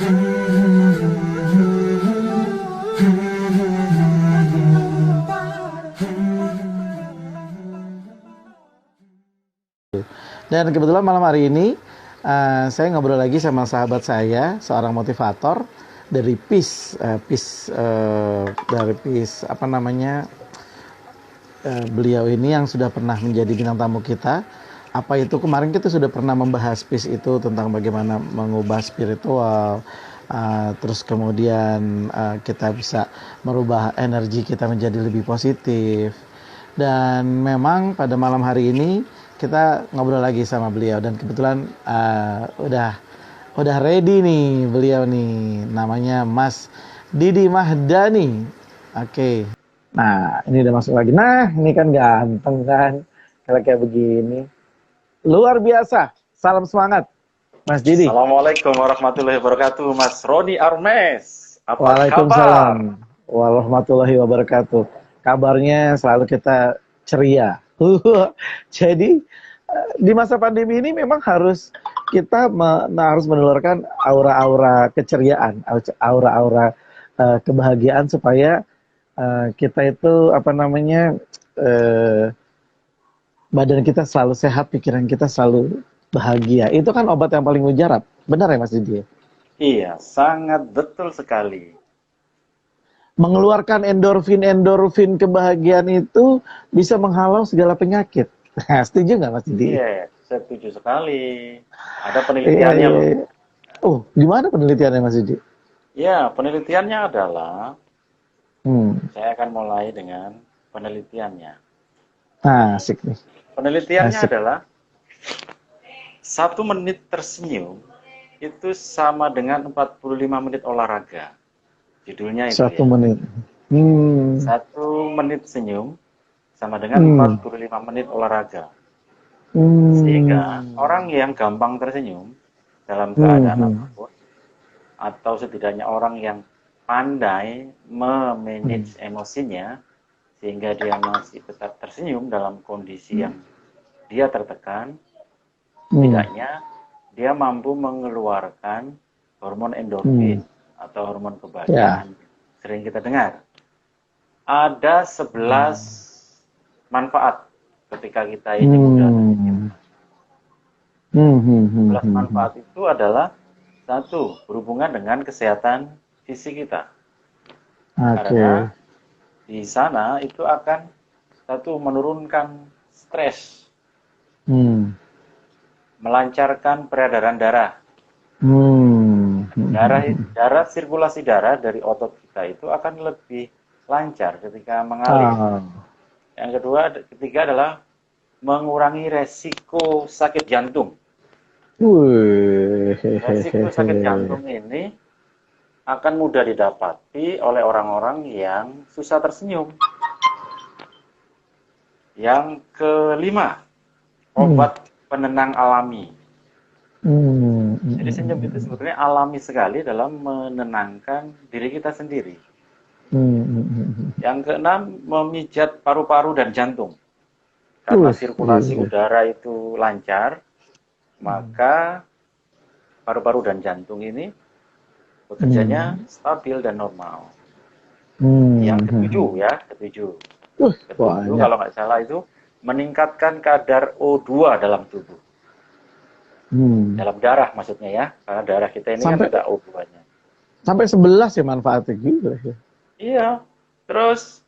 Dan kebetulan malam hari ini saya ngobrol lagi sama sahabat saya, seorang motivator dari dari PIS apa namanya, beliau ini yang sudah pernah menjadi bintang tamu kita. Apa itu kemarin kita sudah pernah membahas PIS itu tentang bagaimana mengubah spiritual, terus kemudian kita bisa merubah energi kita menjadi lebih positif. Dan memang pada malam hari ini kita ngobrol lagi sama beliau dan kebetulan udah ready nih beliau nih, namanya Mas Didi Mahdani. Oke. Nah, ini udah masuk lagi. Nah, ini kan ganteng kan kalau kayak begini. Luar biasa. Salam semangat, Mas Didi. Assalamualaikum warahmatullahi wabarakatuh, Mas Roni Armes. Apa Waalaikumsalam kabar? warahmatullahi wabarakatuh. Kabarnya selalu kita ceria. Jadi di masa pandemi ini memang kita harus menularkan aura-aura keceriaan, aura-aura kebahagiaan supaya kita itu apa namanya, badan kita selalu sehat, pikiran kita selalu bahagia. Itu kan obat yang paling mujarab. Benar ya Mas Didi? Iya, sangat betul sekali. Mengeluarkan endorfin kebahagiaan itu bisa menghalau segala penyakit. Setuju nggak Mas Didi? Iya, setuju sekali. Ada Iya, penelitiannya iya, loh. iya. Oh, gimana penelitiannya Mas Didi? Ya, penelitiannya adalah, Hmm. saya akan mulai dengan penelitiannya. Asik nih. Penelitiannya Asik. adalah 1 menit tersenyum itu sama dengan 45 menit olahraga. Judulnya itu Satu ya. menit. Hmm. 1 menit senyum sama dengan Hmm. 45 menit olahraga. Sehingga Hmm. orang yang gampang tersenyum dalam Hmm. keadaan Hmm. apapun, atau setidaknya orang yang pandai memanage emosinya, sehingga dia masih tetap tersenyum dalam kondisi yang dia tertekan, setidaknya dia mampu mengeluarkan hormon endorfin atau hormon Ya. kebahagiaan. Sering kita dengar. Ada 11 manfaat ketika kita ini mudah tersenyum. 11 manfaat itu adalah, 1, berhubungan dengan kesehatan fisik kita. Karena di sana itu akan, 1, menurunkan stres, melancarkan peredaran darah. Darah sirkulasi darah dari otot kita itu akan lebih lancar ketika mengalir. Yang ketiga adalah mengurangi resiko sakit jantung. Resiko sakit jantung ini akan mudah didapati oleh orang-orang yang susah tersenyum. Yang kelima, obat penenang alami. Jadi senyum itu sebetulnya alami sekali dalam menenangkan diri kita sendiri. Yang keenam, memijat paru-paru dan jantung. Karena sirkulasi udara itu lancar, maka paru-paru dan jantung ini bekerjanya stabil dan normal. Yang ketujuh kalau nggak salah itu meningkatkan kadar O2 dalam tubuh. Dalam darah maksudnya ya, karena darah kita ini kan ada O2-nya. Sampai 11 ya manfaatnya gitu ya. Iya. Terus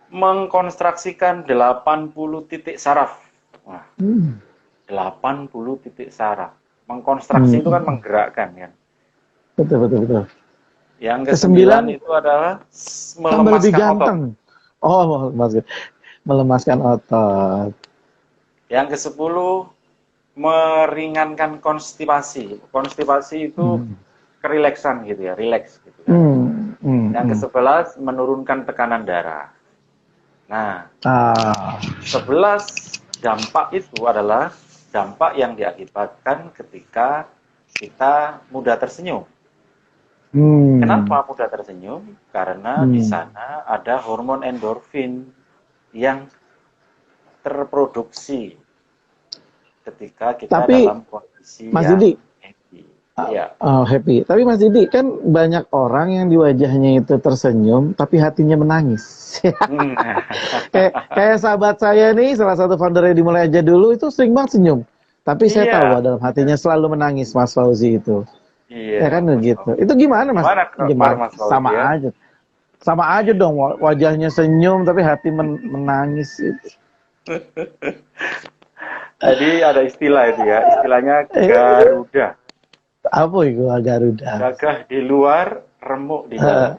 mengkonstruksikan 80 titik saraf. Wah, 80 titik saraf. Mengkonstruksi itu kan menggerakkan kan. Betul. Yang ke-9 itu adalah melemaskan otot. Oh, melemaskan otot. Yang ke-10 meringankan konstipasi. Konstipasi itu kerileksan gitu ya, rileks gitu kan. Yang ke-11 menurunkan tekanan darah. Nah, 11 dampak itu adalah dampak yang diakibatkan ketika kita mudah tersenyum. Kenapa mudah tersenyum? Karena di sana ada hormon endorfin yang terproduksi ketika kita dalam kondisi Mas yang Didi, happy. Iya. Oh, happy. Tapi Mas Didi, kan banyak orang yang di wajahnya itu tersenyum, tapi hatinya menangis. Hmm. Kayak sahabat saya nih, salah satu founder Dimulai Aja Dulu itu sering banget senyum. Tapi saya tahu Iya, bahwa dalam hatinya selalu menangis, Mas Fauzi itu. iya, Ya kan Mas begitu. Fauzi. Itu gimana Mas? Gimana kabar Gimana? Mas Fauzi Sama ya? aja. Sama aja dong, wajahnya senyum tapi hati menangis itu. Jadi ada istilah itu ya, istilahnya Eh, Garuda. apa itu Garuda? Gagah di luar, remuk di dalam.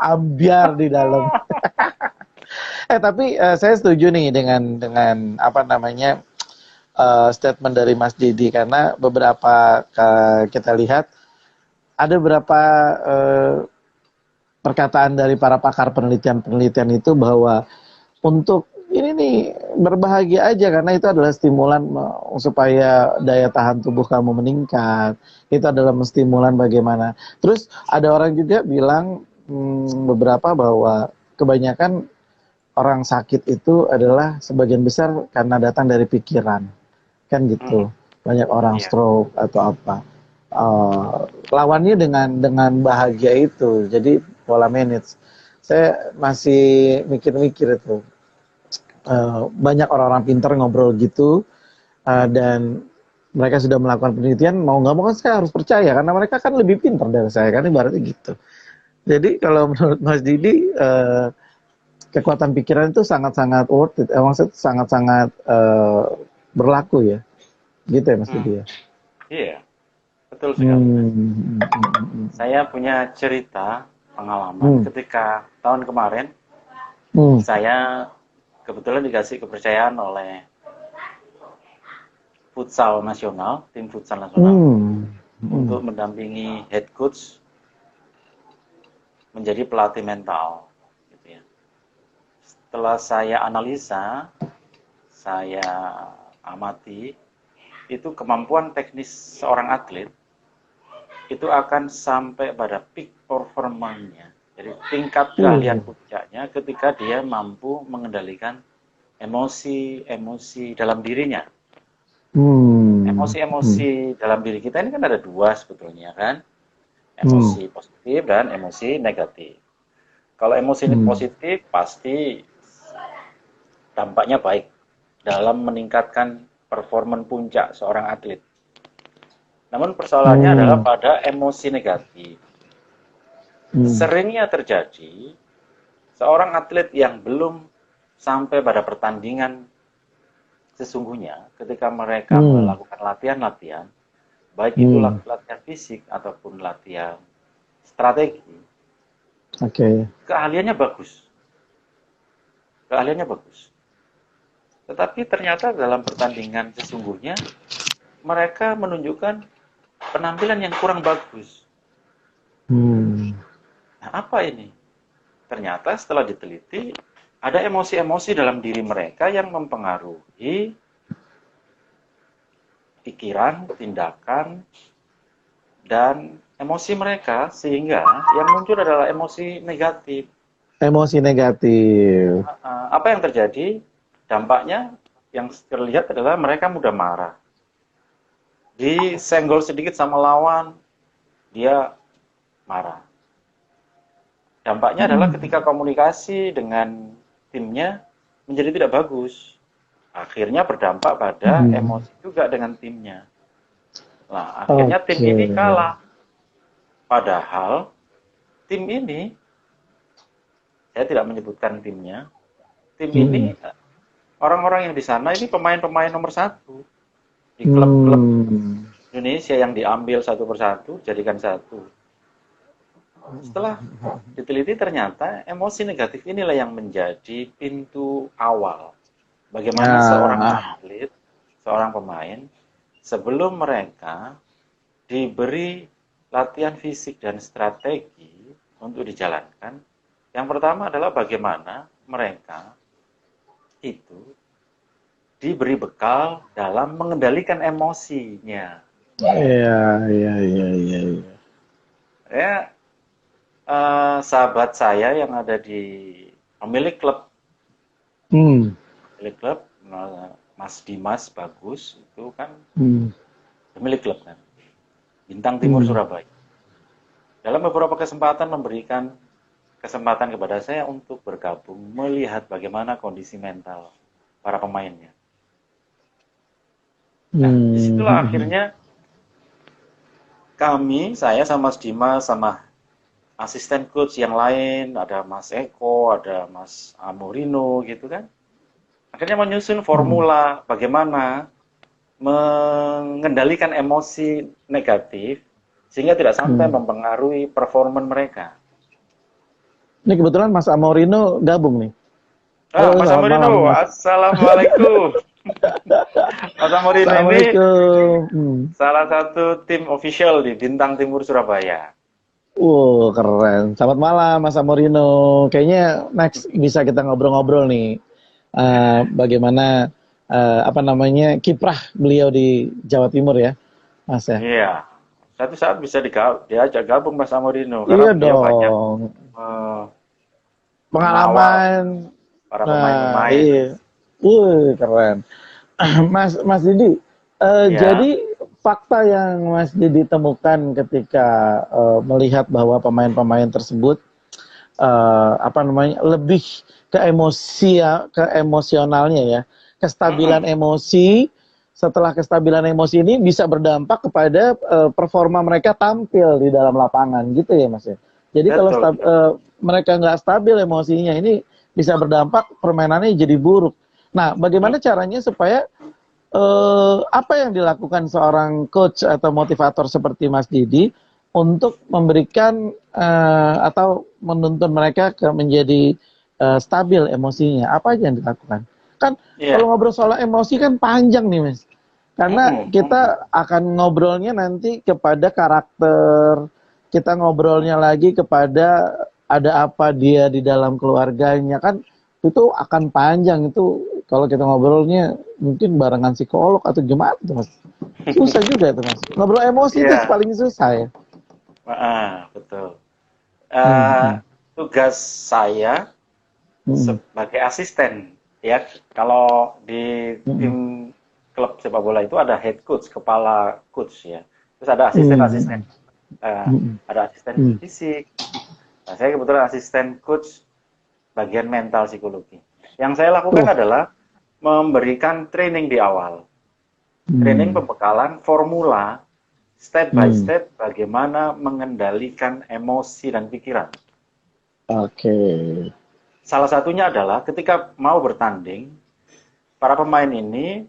Ambiar di dalam. Tapi saya setuju nih dengan apa namanya statement dari Mas Didi karena beberapa kita lihat ada beberapa eh, perkataan dari para pakar penelitian-penelitian itu bahwa untuk ini nih berbahagia aja karena itu adalah stimulan supaya daya tahan tubuh kamu meningkat. Itu adalah stimulan bagaimana. Terus ada orang juga bilang beberapa bahwa kebanyakan orang sakit itu adalah sebagian besar karena datang dari pikiran. Kan Hmm, gitu. Banyak orang iya. stroke atau apa. Lawannya dengan bahagia itu. Jadi pola manage. Saya masih mikir-mikir itu. Banyak orang-orang pintar ngobrol gitu dan mereka sudah melakukan penelitian mau nggak mau kan saya harus percaya karena mereka kan lebih pintar dari saya kan ibaratnya gitu. Jadi kalau menurut Mas Didi kekuatan pikiran itu sangat-sangat worth it, emang sangat-sangat berlaku ya, gitu ya Mas Hmm, Didi ya. iya, betul sekali, Mas. Hmm, Saya punya cerita pengalaman hmm, ketika tahun kemarin hmm, saya kebetulan dikasih kepercayaan oleh futsal nasional, tim futsal nasional, hmm, hmm, untuk mendampingi head coach menjadi pelatih mental. Gitu ya. Setelah saya analisa, saya amati, itu kemampuan teknis seorang atlet itu akan sampai pada peak performanya. Jadi tingkat keahlian hmm, puncaknya ketika dia mampu mengendalikan emosi-emosi dalam dirinya. hmm, hmm, Emosi-emosi dalam diri kita ini kan ada dua sebetulnya kan. hmm, Emosi positif dan emosi negatif. Kalau emosi ini hmm, positif pasti dampaknya baik dalam meningkatkan performa puncak seorang atlet. Namun persoalannya adalah hmm, pada emosi negatif. hmm, Seringnya terjadi seorang atlet yang belum sampai pada pertandingan sesungguhnya ketika mereka hmm, melakukan latihan-latihan, baik itu hmm. latihan fisik ataupun latihan strategi, Oke. keahliannya bagus. Keahliannya bagus. Tetapi ternyata dalam pertandingan sesungguhnya mereka menunjukkan penampilan yang kurang bagus. Hmm, Nah, apa ini? Ternyata setelah diteliti, ada emosi-emosi dalam diri mereka yang mempengaruhi pikiran, tindakan, dan emosi mereka, sehingga yang muncul adalah emosi negatif. emosi negatif. Apa yang terjadi? Dampaknya yang terlihat adalah mereka mudah marah. Disenggol sedikit sama lawan, dia marah. Dampaknya adalah ketika komunikasi dengan timnya menjadi tidak bagus. Akhirnya berdampak pada Hmm. emosi juga dengan timnya. Nah, akhirnya tim Oke. ini kalah. Padahal tim ini, saya tidak menyebutkan timnya, tim Hmm. ini orang-orang yang di sana ini pemain-pemain nomor satu di klub-klub Hmm. Indonesia yang diambil satu persatu, jadikan satu. Setelah diteliti ternyata emosi negatif inilah yang menjadi pintu awal. Bagaimana seorang Ah, atlet, seorang pemain, sebelum mereka diberi latihan fisik dan strategi untuk dijalankan, yang pertama adalah bagaimana mereka itu diberi bekal dalam mengendalikan emosinya. iya, iya, iya, iya, iya. Ya, sahabat saya yang ada di pemilik klub, Hmm. pemilik klub Mas Dimas Bagus itu kan Hmm. pemilik klub kan. Bintang Timur Surabaya. Dalam beberapa kesempatan memberikan kesempatan kepada saya untuk bergabung, melihat bagaimana kondisi mental para pemainnya. Nah, disitulah akhirnya saya sama Mas Dimas, sama asisten coach yang lain, ada Mas Eko, ada Mas Amorino gitu kan. Akhirnya menyusun formula bagaimana mengendalikan emosi negatif sehingga tidak sampai mempengaruhi performa mereka. Ini kebetulan Mas Amorino gabung nih. Mas Amorino, assalamualaikum. Mas Amorino ini salah satu tim official di Bintang Timur Surabaya. Keren. Selamat malam Mas Amorino. Kayaknya next bisa kita ngobrol-ngobrol nih. Bagaimana kiprah beliau di Jawa Timur ya, Mas ya. Iya. Satu saat bisa diajak gabung Mas Amorino Iya karena beliau dong. banyak pengalaman para pemain-pemain. Iya. Keren. Mas Didi, jadi fakta yang Mas Didi temukan ketika melihat bahwa pemain-pemain tersebut lebih ke emosionalnya ya, kestabilan emosi. Setelah kestabilan emosi ini bisa berdampak kepada performa mereka tampil di dalam lapangan gitu ya Mas ya. Jadi kalau mereka nggak stabil emosinya ini bisa berdampak permainannya jadi buruk. Nah, bagaimana caranya supaya apa yang dilakukan seorang coach atau motivator seperti Mas Didi untuk memberikan atau menuntun mereka ke menjadi stabil emosinya? Apa aja yang dilakukan? Kan kalau ngobrol soal emosi kan panjang nih Mas. Karena kita akan ngobrolnya nanti kepada karakter, kita ngobrolnya lagi kepada ada apa dia di dalam keluarganya, kan itu akan panjang. Itu kalau kita ngobrolnya mungkin barengan psikolog atau gimana tuh Mas. Susah juga itu Mas. Ngobrol emosi itu paling susah ya. Betul. Tugas saya sebagai asisten ya, kalau di tim klub sepak bola itu ada head coach, kepala coach ya. Terus ada asisten-asisten. Ada asisten fisik. Nah, saya kebetulan asisten coach bagian mental psikologi. Yang saya lakukan adalah memberikan training di awal. Training pembekalan formula step by step bagaimana mengendalikan emosi dan pikiran. Salah satunya adalah ketika mau bertanding, para pemain ini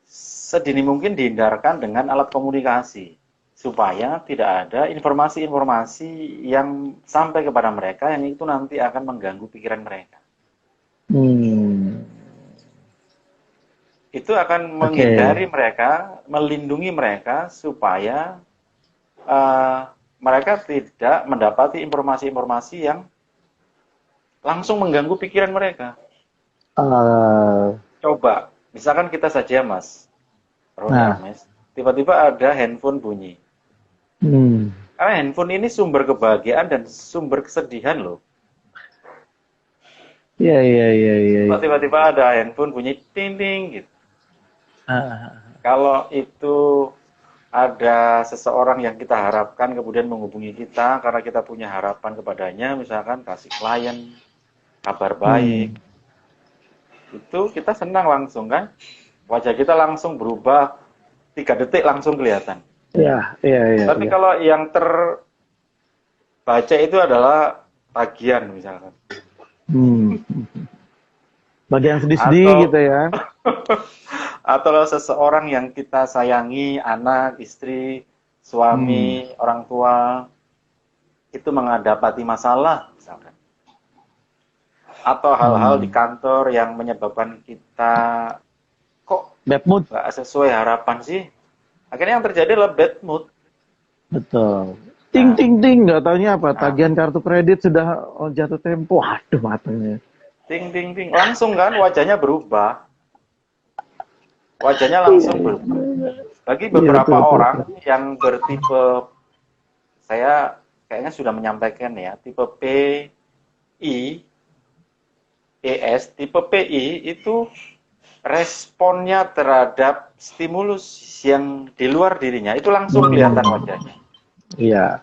sedini mungkin dihindarkan dengan alat komunikasi supaya tidak ada informasi-informasi yang sampai kepada mereka yang itu nanti akan mengganggu pikiran mereka. Itu akan menghindari mereka, melindungi mereka supaya mereka tidak mendapati informasi-informasi yang langsung mengganggu pikiran mereka. Coba, misalkan kita saja Mas Rones, tiba-tiba ada handphone bunyi. Karena handphone ini sumber kebahagiaan dan sumber kesedihan loh. Iya. Tiba-tiba ada handphone bunyi ting-ting gitu. Kalau itu ada seseorang yang kita harapkan kemudian menghubungi kita karena kita punya harapan kepadanya, misalkan kasih klien, kabar baik, itu kita senang langsung kan, wajah kita langsung berubah 3 detik langsung kelihatan. Iya. Tapi kalau yang terbaca itu adalah bagian misalkan. Bagian sedih-sedih gitu ya. Atau seseorang yang kita sayangi, anak, istri, suami, orang tua, itu menghadapi masalah misalkan. Atau hal-hal di kantor yang menyebabkan kita kok bad mood, nggak sesuai harapan sih. Akhirnya yang terjadi adalah bad mood. Betul. Ting nggak taunya apa, tagihan kartu kredit sudah jatuh tempo. Aduh matanya. Ting langsung kan wajahnya berubah. Wajahnya langsung berubah. Bagi beberapa orang yang bertipe, saya kayaknya sudah menyampaikan ya, tipe PI, ES, tipe PI itu responnya terhadap stimulus yang di luar dirinya itu langsung kelihatan wajahnya. Iya,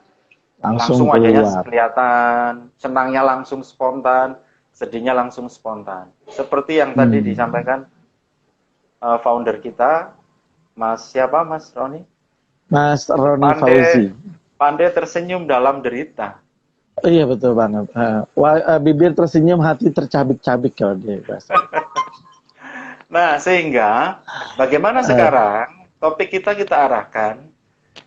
langsung Langsung wajahnya keluar. kelihatan, senangnya langsung spontan, sedihnya langsung spontan. Seperti yang tadi disampaikan founder kita, Mas siapa Mas Roni? Mas Roni Fauzi. Pandai tersenyum dalam derita. Iya betul banget. Bibir tersenyum, hati tercabik-cabik kalau dia bahasa. Nah, sehingga bagaimana sekarang topik kita arahkan,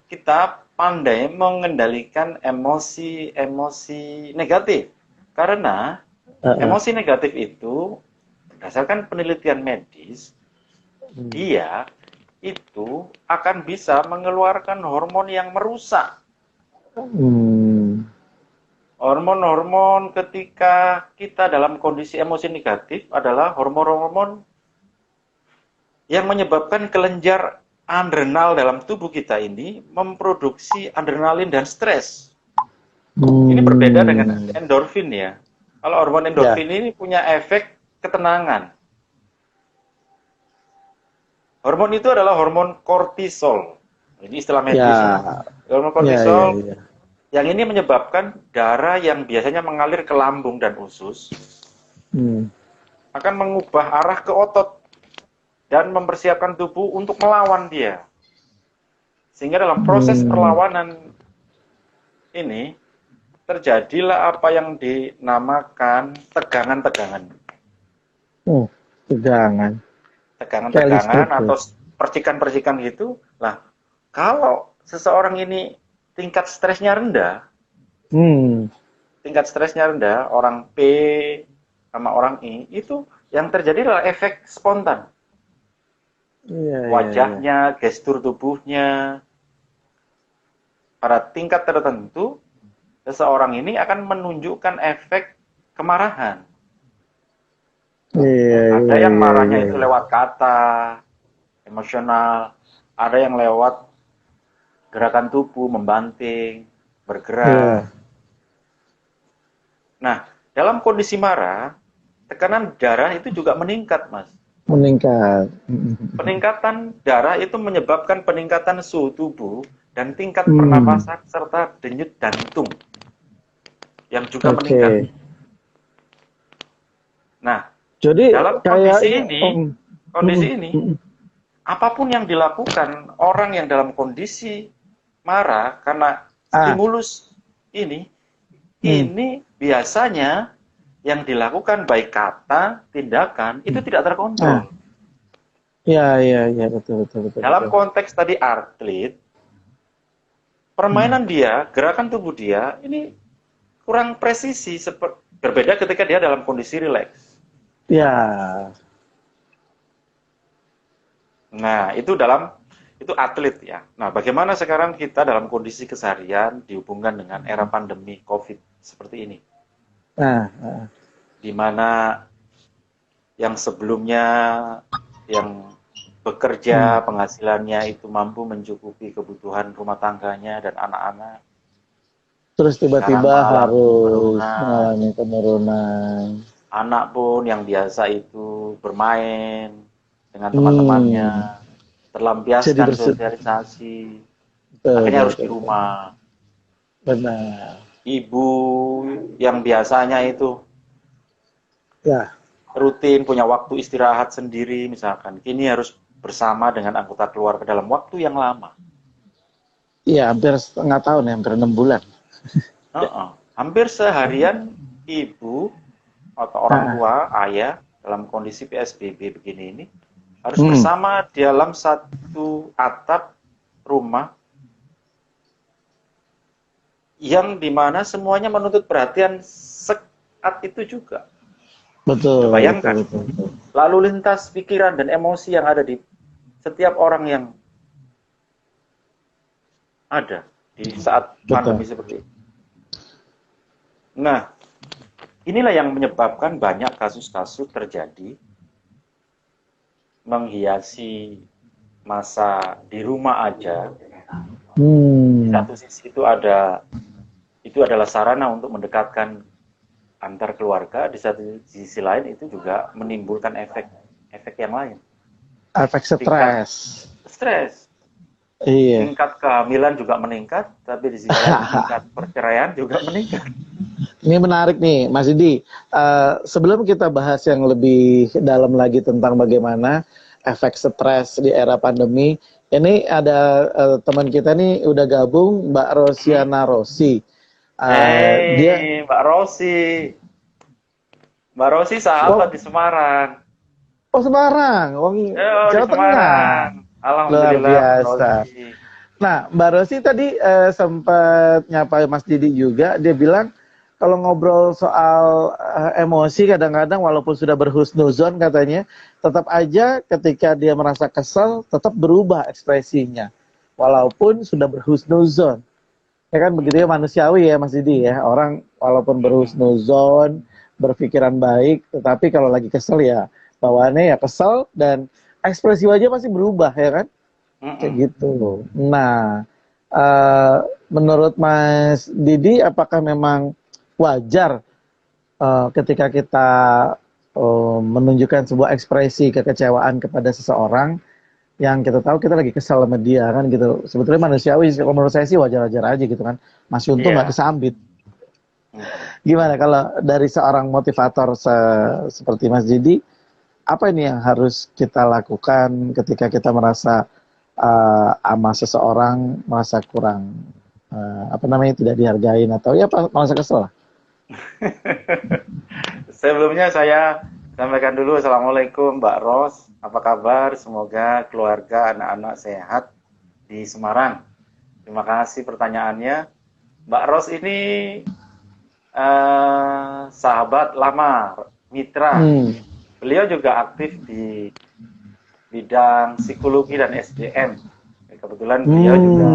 kita pandai mengendalikan emosi-emosi negatif. Karena emosi negatif itu berdasarkan penelitian medis, dia itu akan bisa mengeluarkan hormon yang merusak. Hormon-hormon ketika kita dalam kondisi emosi negatif adalah hormon-hormon yang menyebabkan kelenjar adrenal dalam tubuh kita ini memproduksi adrenalin dan stres. Ini berbeda dengan endorfin ya. Kalau hormon endorfin ini punya efek ketenangan. Hormon itu adalah hormon kortisol. Ini istilah medis. Hormon kortisol yang ini menyebabkan darah yang biasanya mengalir ke lambung dan usus akan mengubah arah ke otot dan mempersiapkan tubuh untuk melawan dia. Sehingga dalam proses perlawanan ini terjadilah apa yang dinamakan tegangan-tegangan. Tegangan-tegangan atau percikan-percikan gitu. Lah, kalau seseorang ini tingkat stresnya rendah, orang P sama orang I, itu yang terjadi adalah efek spontan. Wajahnya, gestur tubuhnya, pada tingkat tertentu, seseorang ini akan menunjukkan efek kemarahan. Ada yang marahnya itu lewat kata, emosional, ada yang lewat gerakan tubuh, membanting, bergerak. Nah, dalam kondisi marah, tekanan darah itu juga meningkat, Mas. Peningkatan darah itu menyebabkan peningkatan suhu tubuh dan tingkat pernapasan serta denyut jantung yang juga meningkat. Nah, jadi dalam kondisi ini, apapun yang dilakukan orang yang dalam kondisi marah karena stimulus ini biasanya yang dilakukan baik kata, tindakan itu tidak terkontrol. Iya, betul. Dalam konteks tadi atlet, permainan dia, gerakan tubuh dia ini kurang presisi, berbeda ketika dia dalam kondisi rileks. Nah, itu atlet ya. Nah, bagaimana sekarang kita dalam kondisi keseharian dihubungkan dengan era pandemi COVID seperti ini? Di mana yang sebelumnya yang bekerja penghasilannya itu mampu mencukupi kebutuhan rumah tangganya dan anak-anak, terus tiba-tiba harus mengalami penurunan. Anak pun yang biasa itu bermain dengan teman-temannya, terlampiaskan sosialisasi, akhirnya harus di rumah. Benar. Ibu yang biasanya itu rutin punya waktu istirahat sendiri misalkan, kini harus bersama dengan anggota keluarga dalam waktu yang lama. Iya, hampir setengah tahun ya, hampir 6 bulan. Hampir seharian ibu atau orang tua, ayah dalam kondisi PSBB begini ini harus bersama dalam satu atap rumah yang dimana semuanya menuntut perhatian saat itu juga. Betul. Bayangkan, betul. Lalu lintas pikiran dan emosi yang ada di setiap orang yang ada di saat pandemi seperti ini. Nah, inilah yang menyebabkan banyak kasus-kasus terjadi menghiasi masa di rumah aja. Di satu sisi itu adalah sarana untuk mendekatkan antar keluarga, di satu sisi lain itu juga menimbulkan efek yang lain. efek tingkat stres. stres, Iya. tingkat kehamilan juga meningkat, tapi di sisi lain tingkat perceraian juga meningkat. Ini menarik nih, Mas Didi. Sebelum kita bahas yang lebih dalam lagi tentang bagaimana efek stres di era pandemi, ini ada teman kita nih udah gabung, Mbak Hmm. Rosiana Rosi. Dia, Hei, Mbak Rosi. Mbak Rosi sahabat oh, di Semarang. oh Semarang, Wong Di Jawa Tengah. Semarang. Luar Alhamdulillah, Mbak biasa. Rosi. Nah, Mbak Rosi tadi sempat nyapa Mas Didi juga, dia bilang kalau ngobrol soal emosi kadang-kadang walaupun sudah berhusnuzon katanya, tetap aja ketika dia merasa kesel, tetap berubah ekspresinya. Walaupun sudah berhusnuzon. Ya kan begitu ya, manusiawi ya Mas Didi ya. Orang walaupun berhusnuzon, berpikiran baik, tetapi kalau lagi kesel ya bawaannya ya kesel dan ekspresi wajah pasti berubah ya kan? Kayak gitu. Nah, menurut Mas Didi, apakah memang wajar ketika kita menunjukkan sebuah ekspresi kekecewaan kepada seseorang yang kita tahu kita lagi kesal sama dia kan gitu. Sebetulnya manusiawi, kalau menurut saya sih wajar-wajar aja gitu kan. Masih untung nggak Iya. kesambit. Gimana kalau dari seorang motivator seperti Mas Didi, apa ini yang harus kita lakukan ketika kita merasa sama seseorang merasa kurang apa namanya tidak dihargain atau ya merasa kesel lah. Sebelumnya saya sampaikan dulu Assalamualaikum Mbak Ros, apa kabar? Semoga keluarga anak-anak sehat di Semarang. Terima kasih pertanyaannya. Mbak Ros ini sahabat lama, mitra. Beliau juga aktif di bidang psikologi dan SDM. Kebetulan beliau juga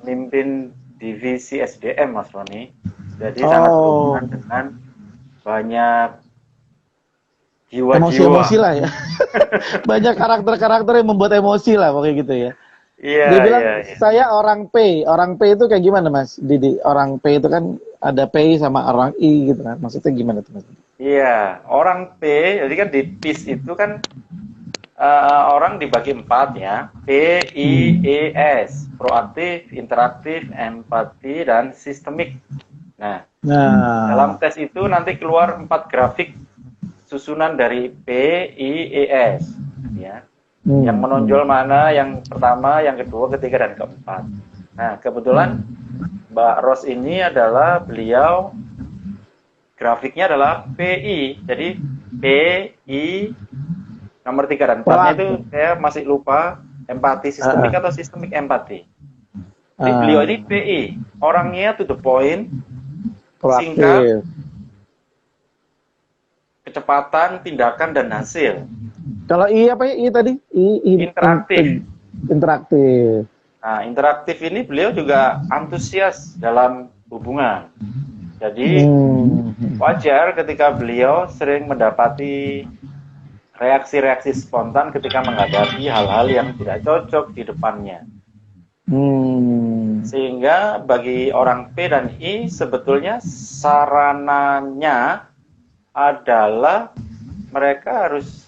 memimpin divisi SDM, Mas Roni. Jadi sangat berhubungan dengan banyak jiwa-jiwa. Emosi-emosi lah ya. Banyak karakter-karakter yang membuat emosi lah pokoknya gitu ya. Iya, Dia bilang iya. saya orang P. Orang P itu kayak gimana Mas Didi? Orang P itu kan ada P sama orang I gitu kan. Maksudnya gimana tuh Mas? Iya, orang P, jadi kan di PIS itu kan orang dibagi 4 ya. P, I, E, S. Proaktif, interaktif, empati, dan sistemik. Nah, dalam tes itu nanti keluar 4 grafik susunan dari P, I, E, S. Ya. Yang menonjol mana yang pertama, yang kedua, ketiga, dan keempat. Nah, kebetulan Mbak Ros ini adalah beliau grafiknya adalah PI. Jadi PI nomor 3 dan 4-nya itu saya masih lupa, empati sistemik atau sistemik empati. Jadi beliau ini PI, orangnya to the point, singkat, kecepatan, tindakan, dan hasil. Kalau I apa ya? I tadi? Interaktif. Interaktif. Nah, interaktif ini beliau juga antusias dalam hubungan. Jadi wajar ketika beliau sering mendapati reaksi-reaksi spontan ketika menghadapi hal-hal yang tidak cocok di depannya. Sehingga bagi orang P dan I sebetulnya sarananya adalah mereka harus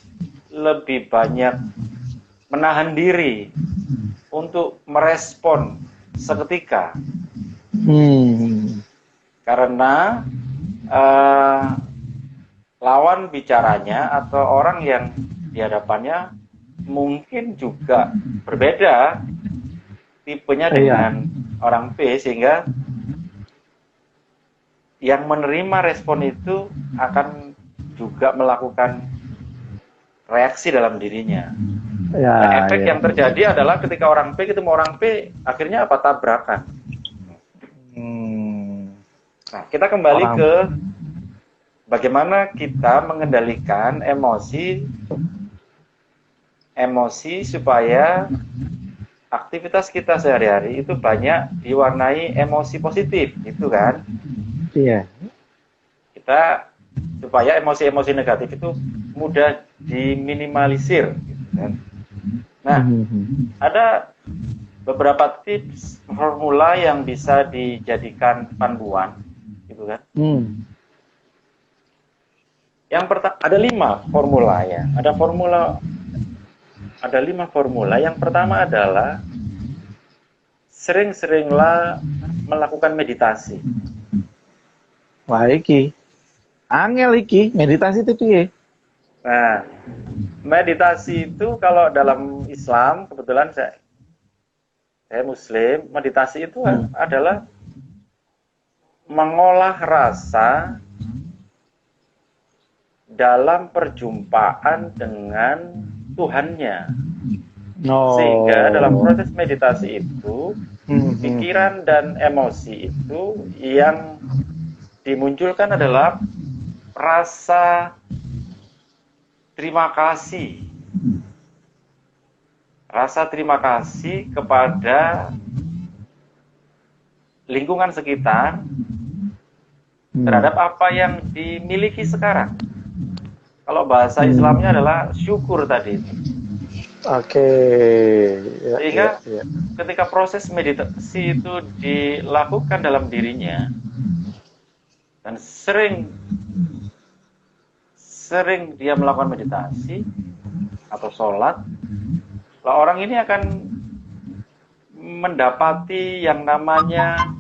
lebih banyak menahan diri untuk merespon seketika. Karena lawan bicaranya atau orang yang di hadapannya mungkin juga berbeda tipenya dengan orang P, sehingga yang menerima respon itu akan juga melakukan reaksi dalam dirinya. Nah, efek yang terjadi adalah ketika orang P ketemu orang P, akhirnya apa? Tabrakan. Nah, kita kembali ke bagaimana kita mengendalikan emosi supaya aktivitas kita sehari-hari itu banyak diwarnai emosi positif, gitu kan? Iya. Kita supaya emosi-emosi negatif itu mudah diminimalisir, gitu kan? Nah, ada beberapa tips formula yang bisa dijadikan panduan, gitu kan? Yang pertama ada 5 formula ya. Ada formula ada 5 formula. Yang pertama adalah sering-seringlah melakukan meditasi. Wah, iki. Angel iki, meditasi itu piye? Nah, meditasi itu kalau dalam Islam, kebetulan saya Muslim, meditasi itu adalah mengolah rasa dalam perjumpaan dengan Tuhannya. Sehingga dalam proses meditasi itu, pikiran dan emosi itu yang dimunculkan adalah rasa terima kasih. Rasa terima kasih kepada lingkungan sekitar terhadap apa yang dimiliki sekarang. Kalau bahasa Islamnya adalah syukur tadi. Oke. Ya, Sehingga ya. ketika proses meditasi itu dilakukan dalam dirinya dan sering dia melakukan meditasi atau sholat, orang ini akan mendapati yang namanya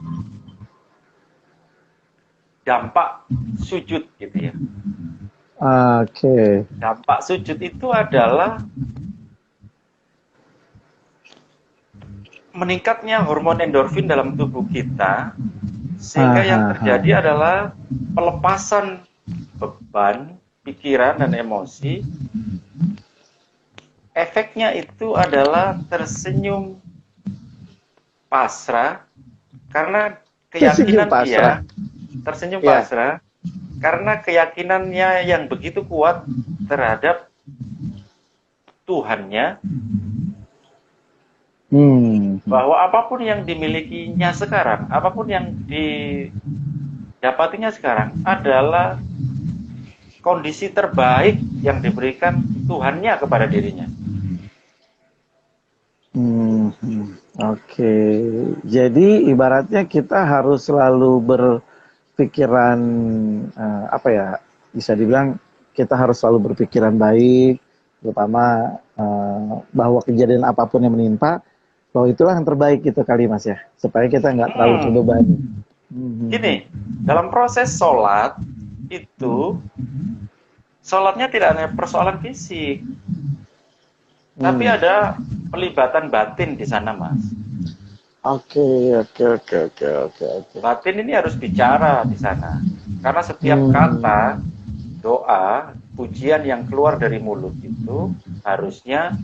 dampak sujud gitu ya. Oke. Dampak sujud itu adalah meningkatnya hormon endorfin dalam tubuh kita, sehingga yang terjadi adalah pelepasan beban pikiran dan emosi. Efeknya itu adalah tersenyum pasrah, karena keyakinan dia tersenyum pasrah karena keyakinannya yang begitu kuat terhadap Tuhannya, bahwa apapun yang dimilikinya sekarang, apapun yang didapatinya sekarang adalah kondisi terbaik yang diberikan Tuhannya kepada dirinya. Oke. Jadi ibaratnya kita harus selalu berpikiran apa ya? Bisa dibilang kita harus selalu berpikiran baik, terutama bahwa kejadian apapun yang menimpa, bahwa itulah yang terbaik gitu kali Mas ya, supaya kita nggak terlalu terbebani. Gini, dalam proses sholat itu, sholatnya tidak hanya persoalan fisik, tapi ada pelibatan batin di sana, Mas. Oke. Batin ini harus bicara di sana, karena setiap kata, doa, pujian yang keluar dari mulut itu harusnya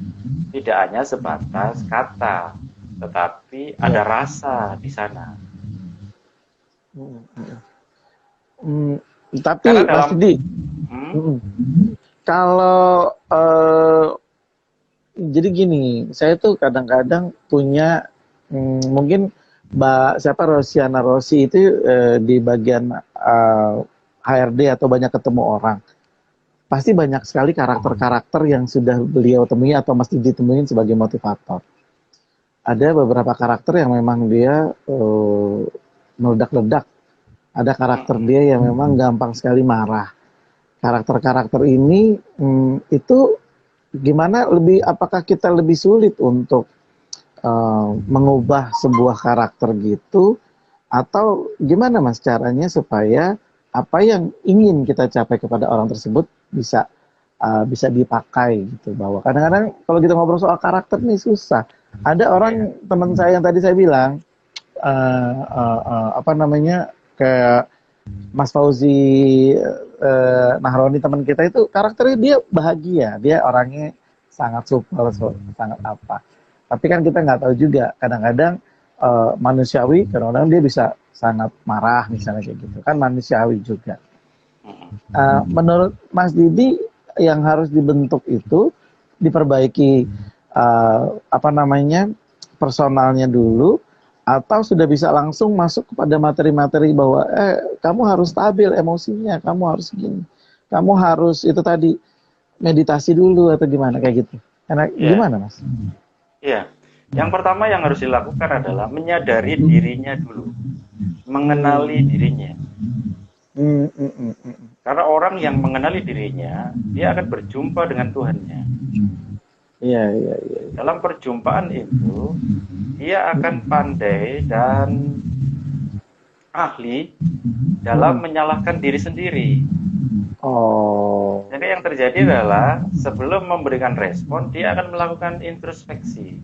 tidak hanya sebatas kata, tetapi ada rasa di sana. Tapi Mas Didi, kalau jadi gini, saya tuh kadang-kadang punya mungkin Rosiana Rossi itu di bagian HRD atau banyak ketemu orang. Pasti banyak sekali karakter-karakter yang sudah beliau temui atau mesti ditemuin sebagai motivator. Ada beberapa karakter yang memang dia meledak-ledak. Ada karakter dia yang memang gampang sekali marah. Karakter-karakter ini itu gimana, apakah kita lebih sulit untuk mengubah sebuah karakter gitu, atau gimana Mas caranya supaya apa yang ingin kita capai kepada orang tersebut bisa dipakai gitu. Bahwa kadang-kadang kalau kita ngobrol soal karakter nih susah. Ada orang teman saya yang tadi saya bilang kayak Mas Fauzi Nahroni, teman kita itu karakternya dia bahagia, dia orangnya sangat supel, sangat apa. Tapi kan kita nggak tahu juga, kadang-kadang manusiawi, kadang-kadang dia bisa sangat marah misalnya kayak gitu, kan manusiawi juga. Menurut Mas Didi yang harus dibentuk itu diperbaiki personalnya dulu, atau sudah bisa langsung masuk kepada materi-materi bahwa kamu harus stabil emosinya, kamu harus gini, kamu harus itu tadi meditasi dulu atau gimana kayak gitu. Gimana Mas? Iya, yang pertama yang harus dilakukan adalah menyadari dirinya dulu, mengenali dirinya. Karena orang yang mengenali dirinya, dia akan berjumpa dengan Tuhannya. Iya, iya, iya. Dalam perjumpaan itu, dia akan pandai dan ahli dalam menyalahkan diri sendiri. Oh. Jadi yang terjadi adalah sebelum memberikan respon, dia akan melakukan introspeksi.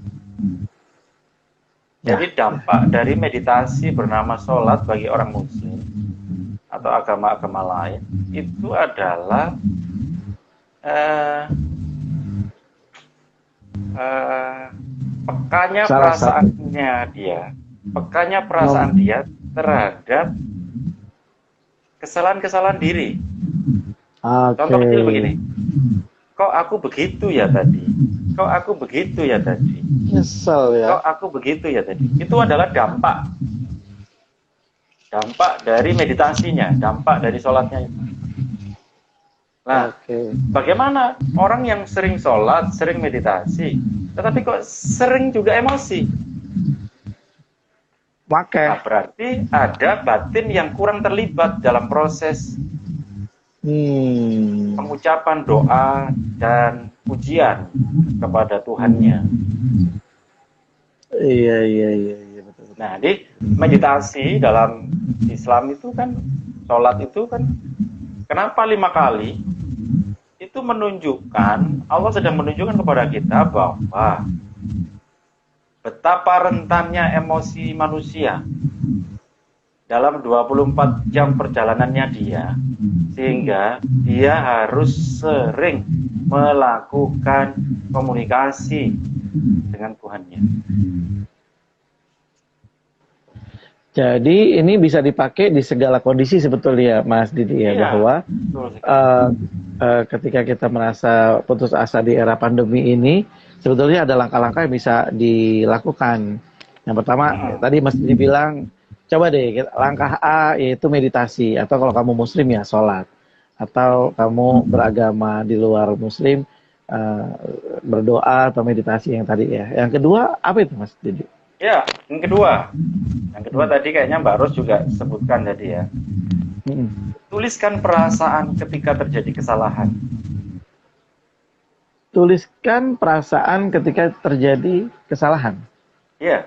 Jadi dampak dari meditasi bernama sholat bagi orang muslim atau agama-agama lain itu adalah pekanya perasaannya dia, pekanya perasaan dia terhadap kesalahan-kesalahan diri. Contoh kecil begini, kok aku begitu ya tadi, kok aku begitu ya tadi, nyesel ya, kok aku begitu ya tadi. Itu adalah dampak dari meditasinya, dampak dari sholatnya itu. Nah, bagaimana orang yang sering sholat, sering meditasi, tetapi kok sering juga emosi? Nah, berarti ada batin yang kurang terlibat dalam proses pengucapan doa dan pujian kepada Tuhannya. Iya, betul. Nah, di meditasi dalam Islam itu kan, sholat itu kan, kenapa 5 kali? Itu menunjukkan, Allah sedang menunjukkan kepada kita bahwa betapa rentannya emosi manusia dalam 24 jam perjalanannya dia, sehingga dia harus sering melakukan komunikasi dengan Tuhannya. Jadi ini bisa dipakai di segala kondisi sebetulnya, Mas Didi ya, bahwa ketika kita merasa putus asa di era pandemi ini, sebetulnya ada langkah-langkah yang bisa dilakukan. Yang pertama, tadi Mas Didi bilang, coba deh langkah A yaitu meditasi, atau kalau kamu muslim ya sholat, atau kamu beragama di luar muslim berdoa atau meditasi yang tadi ya. Yang kedua apa itu, Mas Didi? Ya, yang kedua tadi kayaknya Mbak Ros juga sebutkan tadi ya. Tuliskan perasaan ketika terjadi kesalahan. Tuliskan perasaan ketika terjadi kesalahan. Ya,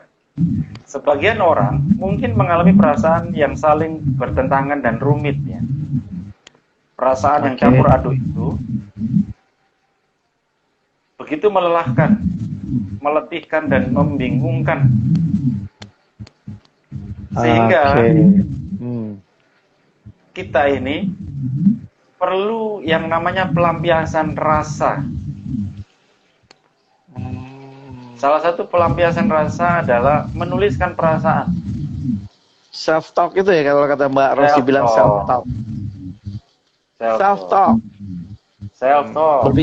sebagian orang mungkin mengalami perasaan yang saling bertentangan dan rumit ya. Perasaan yang campur aduk itu begitu melelahkan, meletihkan dan membingungkan, sehingga kita ini perlu yang namanya pelampiasan rasa. Salah satu pelampiasan rasa adalah menuliskan perasaan. Self talk itu ya, kalau kata Mbak Rosi bilang self talk. Self talk.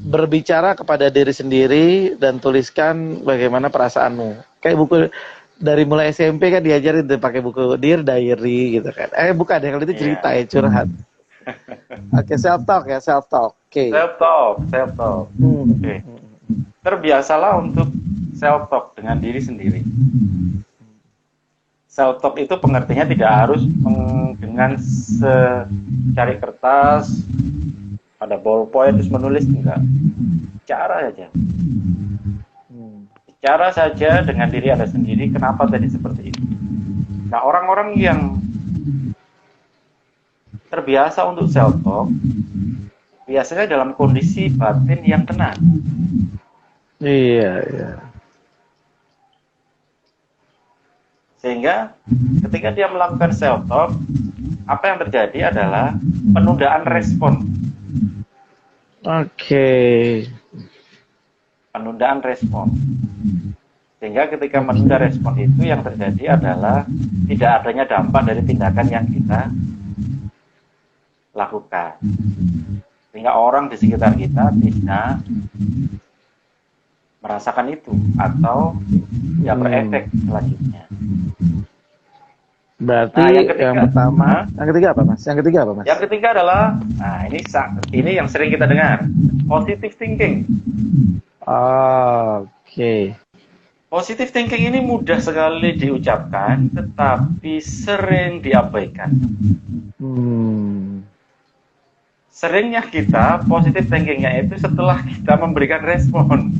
Berbicara kepada diri sendiri dan tuliskan bagaimana perasaanmu. Kayak buku dari mulai SMP kan diajarin pakai buku Dear Diary gitu kan. Bukan ya, kalau itu cerita ya, curhat. Self talk ya, self talk. Self talk. Terbiasalah untuk self talk dengan diri sendiri. Self talk itu pengertiannya tidak harus dengan secari kertas, ada ballpoint terus menulis, enggak. Bicara saja dengan diri Anda sendiri, kenapa tadi seperti itu. Nah, orang-orang yang terbiasa untuk self talk biasanya dalam kondisi batin yang tenang. Iya. Sehingga ketika dia melakukan self talk, apa yang terjadi adalah penundaan respon. Penundaan respon. Sehingga ketika menunda respon itu, yang terjadi adalah tidak adanya dampak dari tindakan yang kita lakukan. Sehingga orang di sekitar kita bisa merasakan itu atau tidak berefek selanjutnya. Berarti yang pertama, yang ketiga apa Mas? Yang ketiga adalah, nah ini yang sering kita dengar, positive thinking. Positive thinking ini mudah sekali diucapkan, tetapi sering diabaikan. seringnya kita positive thinkingnya itu setelah kita memberikan respon.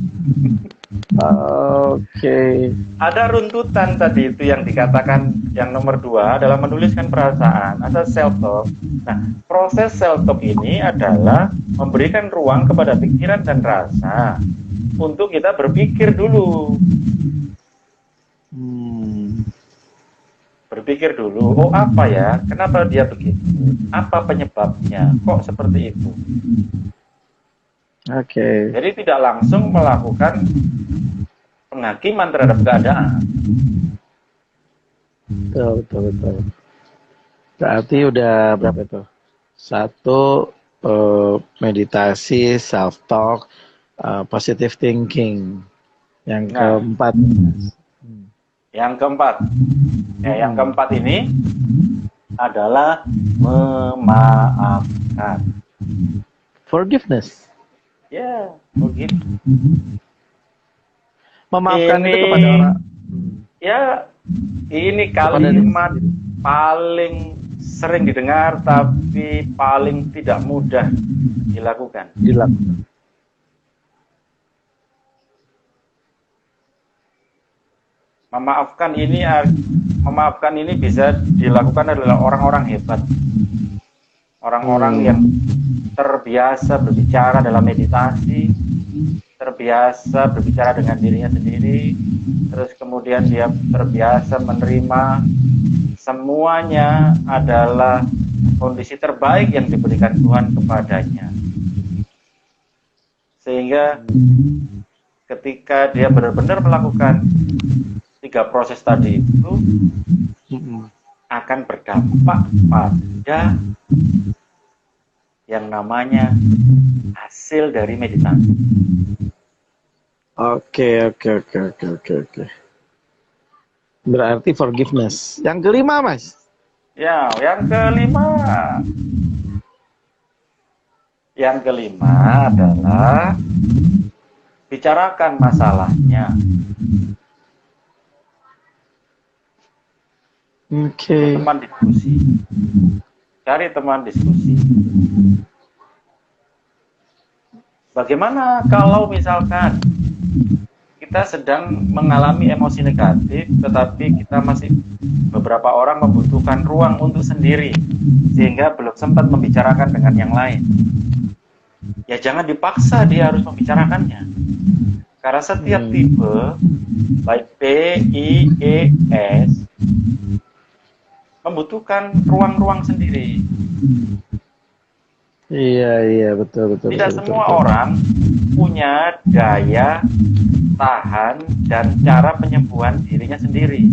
Oke. Ada runtutan tadi itu yang dikatakan yang nomor 2 adalah menuliskan perasaan, ada self talk. Nah, proses self talk ini adalah memberikan ruang kepada pikiran dan rasa untuk kita berpikir dulu. Berpikir dulu, oh apa ya, kenapa dia begitu, apa penyebabnya, kok seperti itu. Oke. Jadi tidak langsung melakukan penghakiman terhadap keadaan. Betul. Berarti udah berapa itu? 1, meditasi, self talk, positive thinking. Yang keempat. Yang keempat. Yang keempat ini adalah memaafkan. Forgiveness. Ya, begitu. Memaafkan ini, itu kepada orang. Ya, ini kalimat paling sering didengar tapi paling tidak mudah dilakukan. Memaafkan ini bisa dilakukan adalah orang-orang hebat. Orang-orang yang terbiasa berbicara dalam meditasi, terbiasa berbicara dengan dirinya sendiri, terus kemudian dia terbiasa menerima semuanya adalah kondisi terbaik yang diberikan Tuhan kepadanya. Sehingga ketika dia benar-benar melakukan 3 proses tadi itu akan berdampak pada yang namanya hasil dari meditasi. Oke. Berarti forgiveness. Yang kelima, Mas? Ya, yang kelima. Yang kelima adalah bicarakan masalahnya. Oke. Teman diskusi. Cari teman diskusi. Bagaimana kalau misalkan kita sedang mengalami emosi negatif, tetapi kita masih beberapa orang membutuhkan ruang untuk sendiri, sehingga belum sempat membicarakan dengan yang lain. Ya jangan dipaksa dia harus membicarakannya. Karena setiap tipe, baik B, I, E, S, membutuhkan ruang-ruang sendiri. Iya, betul. Tidak semua orang punya daya tahan dan cara penyembuhan dirinya sendiri.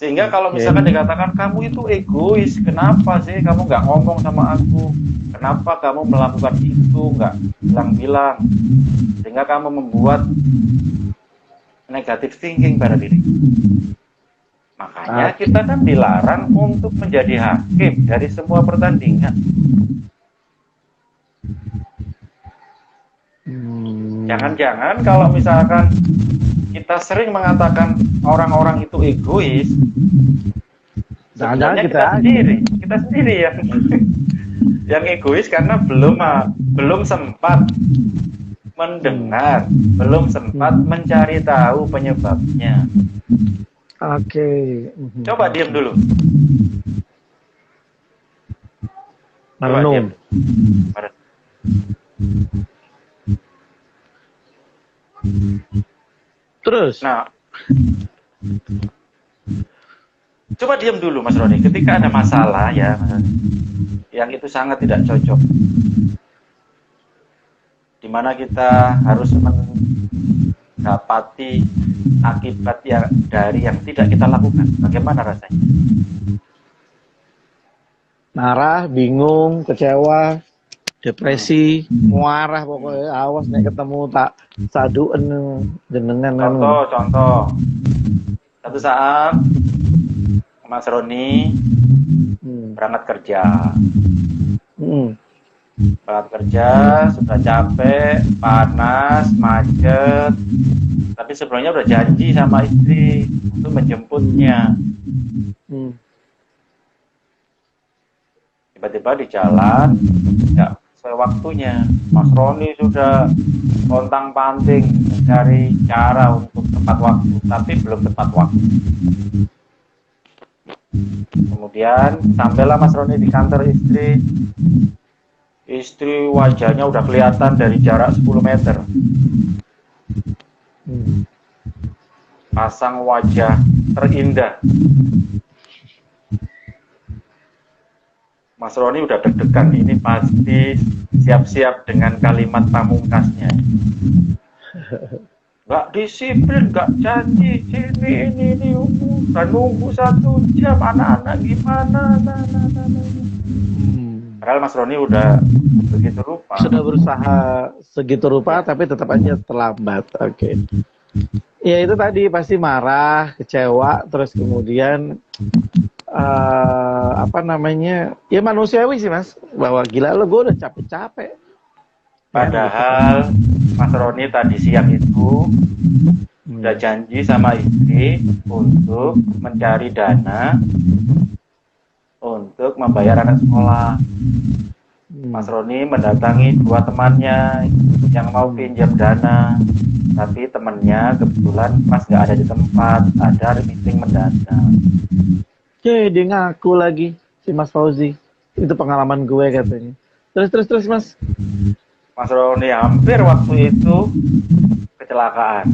Sehingga kalau misalkan dikatakan kamu itu egois, kenapa sih kamu nggak ngomong sama aku? Kenapa kamu melakukan itu, nggak bilang-bilang? Sehingga kamu membuat negative thinking pada diri. Makanya kita kan dilarang untuk menjadi hakim dari semua pertandingan. Jangan-jangan kalau misalkan kita sering mengatakan orang-orang itu egois, sebenarnya kita sendiri yang egois karena belum sempat mendengar, belum sempat mencari tahu penyebabnya. Oke. Coba diam dulu. Merenung. Terus? Nah, coba diam dulu Mas Roni. Ketika ada masalah ya, yang itu sangat tidak cocok, di mana kita harus mendapati akibat dari yang tidak kita lakukan. Bagaimana rasanya? Marah, bingung, kecewa, depresi, muarah pokoknya. Awas nek ketemu tak saduen jenengan. Contoh. Satu saat Mas Roni berangkat kerja. Berangkat kerja, sudah capek, panas, macet. Tapi sebelumnya udah janji sama istri untuk menjemputnya. tiba-tiba di jalan nggak sesuai waktunya. Mas Roni sudah pontang-panting mencari cara untuk tepat waktu, tapi belum tepat waktu. Kemudian sampailah Mas Roni di kantor istri. Istri wajahnya udah kelihatan dari jarak 10 meter. Pasang wajah terindah. Mas Roni udah deg-degan, ini pasti siap-siap dengan kalimat pamungkasnya. Nggak disiplin, nggak janji, ini, udah nunggu 1 jam, anak-anak gimana, Padahal Mas Roni udah begitu rupa. Sudah berusaha segitu rupa, tapi tetap aja terlambat. Oke. Ya itu tadi pasti marah, kecewa, terus kemudian apa namanya? Ya manusiawi sih Mas, bahwa gila lo gue udah capek-capek. Padahal Mas Roni tadi siang itu udah janji sama istri untuk mencari dana untuk membayar anak sekolah. Mas Roni mendatangi 2 temannya yang mau pinjam dana, tapi temennya kebetulan pas nggak ada di tempat, ada meeting mendadak. Oke, dia ngaku lagi si Mas Fauzi. Itu pengalaman gue katanya. Terus Mas. Mas Roni hampir waktu itu kecelakaan.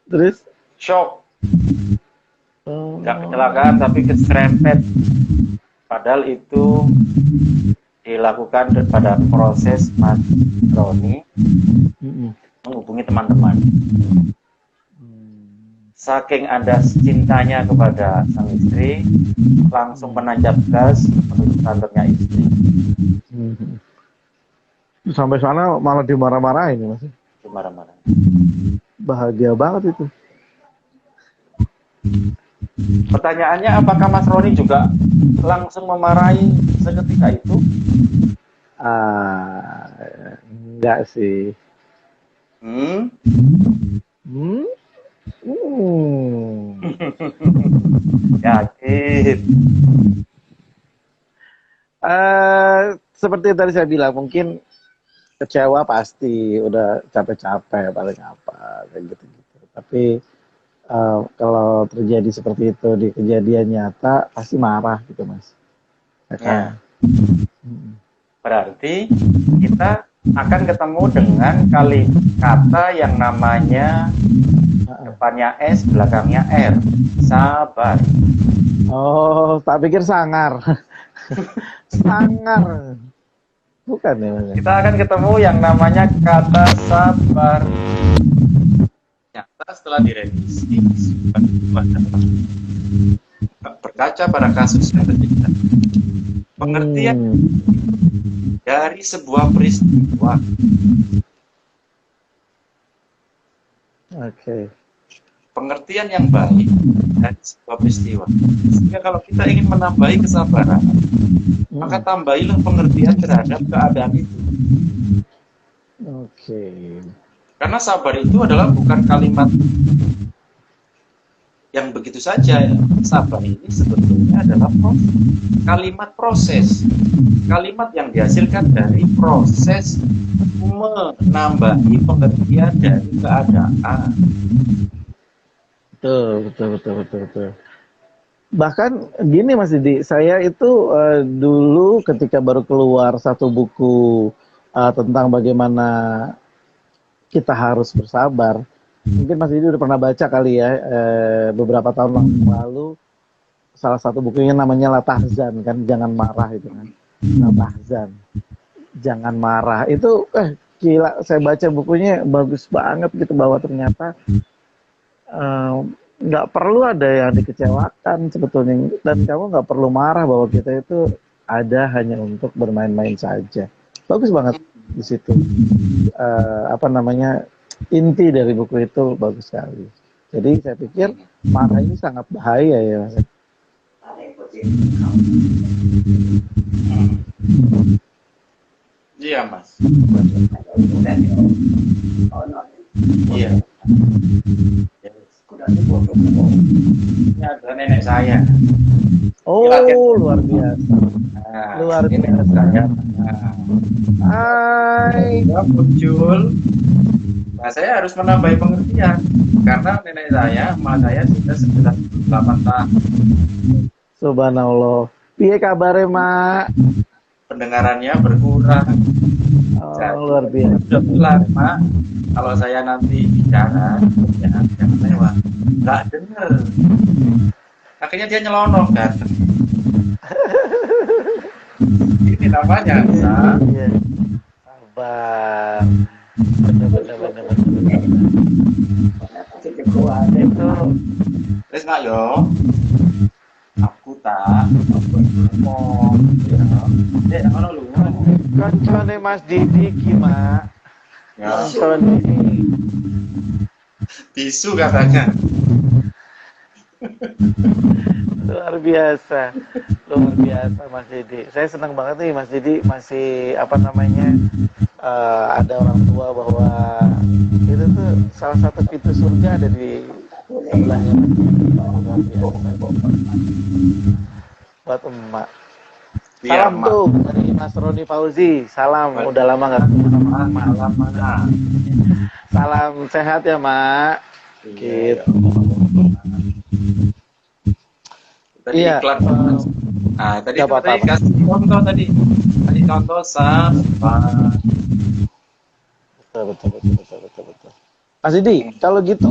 Terus? Shock. Nggak kecelakaan tapi keserempet. Padahal itu dilakukan pada proses Mas Roni menghubungi teman-teman. Saking Anda cintanya kepada sang istri, langsung menancap gas menuju kantornya istri. Sampai sana malah dimarah-marahin Mas. Dimarah-marahin. Bahagia banget itu. Pertanyaannya, apakah Mas Roni juga langsung memarahi seketika itu? Enggak sih. Yakin. Seperti yang tadi saya bilang, mungkin kecewa pasti, udah capek-capek paling apa kayak gitu-gitu. Tapi kalau terjadi seperti itu di kejadian nyata pasti marah gitu Mas. Ya. Berarti kita akan ketemu dengan kata yang namanya depannya S, belakangnya R. Sabar. Oh, tak pikir sangar. Sangar. Bukan ya Mas. Kita akan ketemu yang namanya kata sabar. Nyata setelah direvisi, berkaca pada kasus yang terjadi. Pengertian dari sebuah peristiwa. Oke. Pengertian yang baik dari sebuah peristiwa. Sehingga kalau kita ingin menambahi kesabaran, maka tambahilah pengertian terhadap keadaan itu. Oke. Karena sabar itu adalah bukan kalimat yang begitu saja. Sabar ini sebetulnya adalah kalimat proses. Kalimat yang dihasilkan dari proses menambahi pengertian dari keadaan. Betul. Bahkan gini Mas Didi, saya itu dulu ketika baru keluar satu buku tentang bagaimana kita harus bersabar. Mungkin Mas Didi udah pernah baca kali ya, beberapa tahun lalu salah satu bukunya namanya La Tahzan kan, jangan marah itu kan. La Tahzan, jangan marah. Itu gila, saya baca bukunya bagus banget gitu, bahwa ternyata nggak perlu ada yang dikecewakan sebetulnya, dan kamu nggak perlu marah, bahwa kita itu ada hanya untuk bermain-main saja. Bagus banget di situ. Inti dari buku itu bagus sekali. Jadi saya pikir marah ini sangat bahaya ya Mas. Iya Mas. Iya. Ini ada nenek saya. Oh, luar biasa. Nah, Luar ini biasa. saya. Nah, Hai. dia muncul. Nah, saya harus menambahi pengertian karena nenek saya, emak saya sudah 98 tahun. Subhanallah. Piye kabare, Mak? Pendengarannya berkurang. Oh, Jadi luar saya biasa. sudah bilang, Mak, kalau saya nanti bicara, jangan lewat. Nggak dengar. Akhirnya dia nyelonong kan. Ini namanya, Sa. Iya. Sabar. Benar. Itu Terus nggak yo? Aku ngomong, ya. Mana lu? kancane Mas Didi ki, Mak. Ya, Kancane. bisu katanya. Luar biasa Mas Didi. Saya senang banget nih Mas Didi masih ada orang tua bahwa itu tuh salah satu pintu surga ada di sebelahnya. Luar biasa. Buat emak. Biar Salam tuh dari Mas Roni Fauzi. Salam, udah lama nggak ketemu sama Mak. Salam sehat ya Mak. Gitu. Tadi Iya. iklan. Nah, tadi Gak itu apa-apa. tadi kasih contoh tadi. Tadi contoh sabar. Betul. Mas Didi, kalau gitu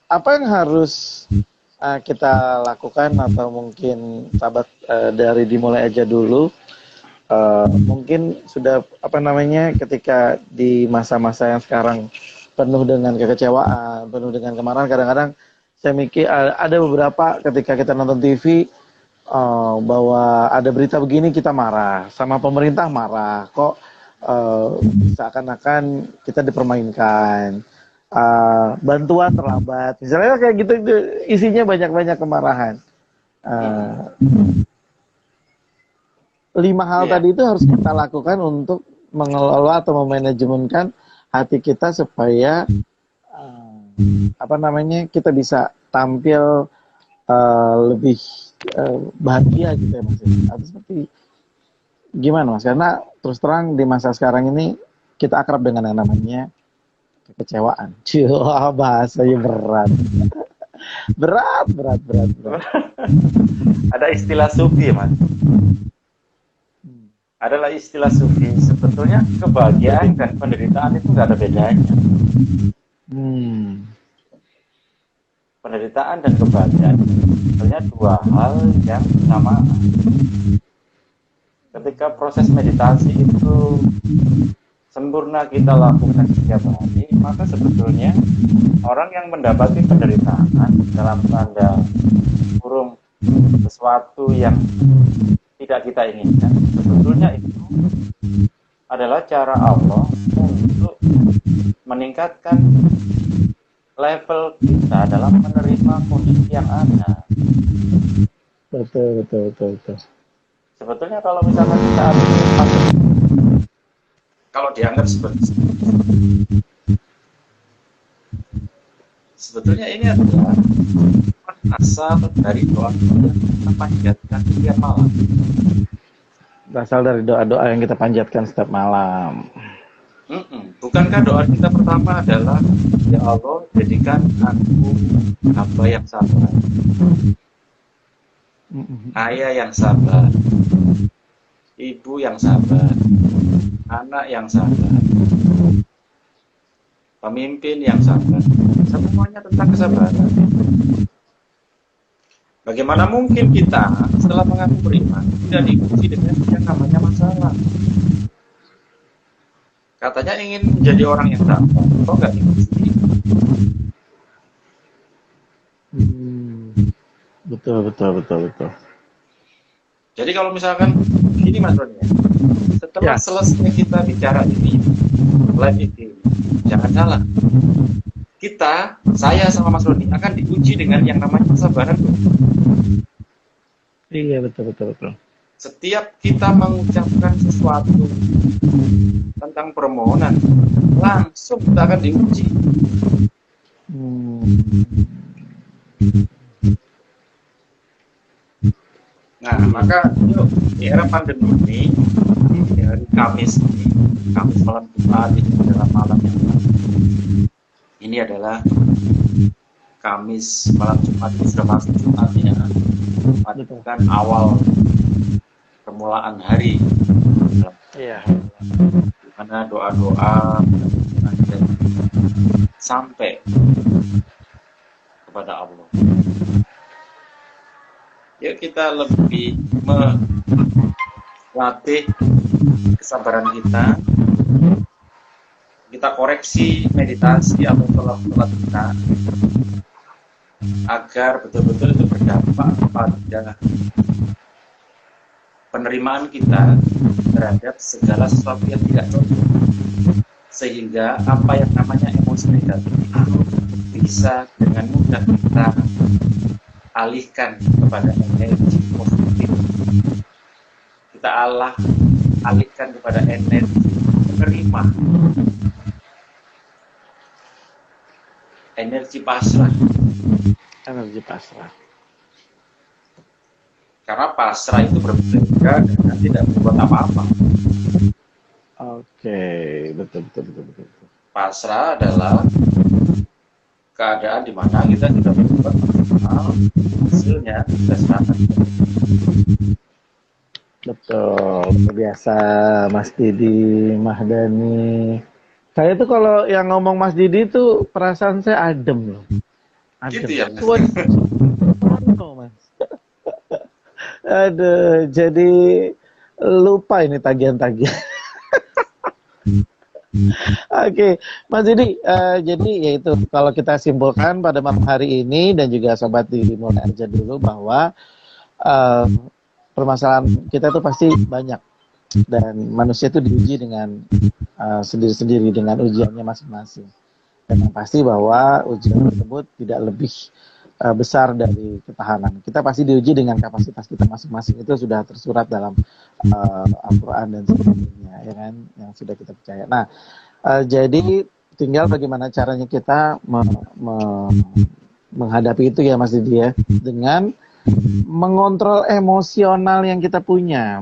apa yang harus kita lakukan atau mungkin sahabat dari dimulai aja dulu mungkin sudah ketika di masa-masa yang sekarang penuh dengan kekecewaan, penuh dengan kemarahan, kadang-kadang saya mikir ada beberapa ketika kita nonton TV bahwa ada berita begini kita marah, sama pemerintah marah, kok seakan-akan kita dipermainkan, bantuan terlambat, misalnya kayak gitu, isinya banyak-banyak kemarahan. 5 hal Iya. tadi itu harus kita lakukan untuk mengelola atau memanajemenkan hati kita supaya kita bisa tampil lebih bahagia gitu ya Mas. Atau seperti gimana Mas? Karena terus terang di masa sekarang ini kita akrab dengan yang namanya kekecewaan. Wah, bahasanya berat. berat. Ada istilah sufi, Mas. Adalah istilah sufi. Sebetulnya kebahagiaan dan penderitaan itu nggak ada bedanya. Penderitaan dan kebahagiaan sebenarnya dua hal yang sama. Ketika proses meditasi itu sempurna kita lakukan setiap hari, maka sebetulnya orang yang mendapati penderitaan dalam tanda kurung sesuatu yang tidak kita inginkan, sebetulnya itu adalah cara Allah untuk meningkatkan level kita dalam menerima kondisi yang ada. Betul. Sebetulnya kalau misalkan kita kalau dianggap seperti sebetulnya ini adalah asal dari doa yang kita panjatkan setiap malam. Berasal dari doa-doa yang kita panjatkan setiap malam. Bukankah doa kita pertama adalah ya Allah jadikan aku hamba yang sabar, ayah yang sabar, ibu yang sabar, anak yang sabar, pemimpin yang sabar. Semuanya tentang kesabaran. Bagaimana mungkin kita setelah mengaku beriman tidak diuji dengan yang namanya masalah? Katanya ingin menjadi orang yang sabar, kok nggak diuji? Betul. Jadi kalau misalkan ini Mas Roni, setelah selesai kita bicara ini, live ini, jangan salah. Saya sama Mas Roni akan diuji dengan yang namanya kesabaran. Iya, betul. Setiap kita mengucapkan sesuatu tentang permohonan, langsung kita akan diuji. Nah, maka yuk di era pandemi ini, di hari Kamis ini, Kamis malam Jumat ini adalah malam yang ini adalah Kamis malam Jumat itu sudah masuk Jumat ya, bukan awal permulaan hari. Iya. Di mana doa-doa sampai kepada Allah. Yuk kita lebih melatih kesabaran kita. Kita koreksi meditasi atau sholat kita agar betul-betul itu berdampak pada penerimaan kita terhadap segala sesuatu yang tidak cocok, sehingga apa yang namanya emosi negatif itu bisa dengan mudah kita alihkan kepada energi positif. Kita alihkan kepada energi menerima, energi pasrah. Energi pasrah. Karena pasrah itu berbeda dengan tidak berbuat apa-apa. Oke, betul. Pasrah adalah keadaan di mana kita sudah berbuat maksimal, hasilnya kita serahkan. Betul, luar biasa Mas Didi Mahdani. Saya tuh kalau yang ngomong Mas Didi tuh perasaan saya adem loh. Adem. Gitu ya, Mas? Mas. Aduh, jadi lupa ini tagihan-tagihan. Oke, Mas Didi, jadi yaitu kalau kita simpulkan pada malam hari ini dan juga sobat Didi mulai aja dulu bahwa permasalahan kita itu pasti banyak dan manusia itu diuji dengan sendiri-sendiri dengan ujiannya masing-masing. Dan yang pasti bahwa ujian tersebut tidak lebih besar dari ketahanan. Kita pasti diuji dengan kapasitas kita masing-masing. Itu sudah tersurat dalam Al-Quran dan sebagainya, ya kan, yang sudah kita percaya. Nah, jadi tinggal bagaimana caranya kita menghadapi itu ya Mas Didi ya, dengan mengontrol emosional yang kita punya,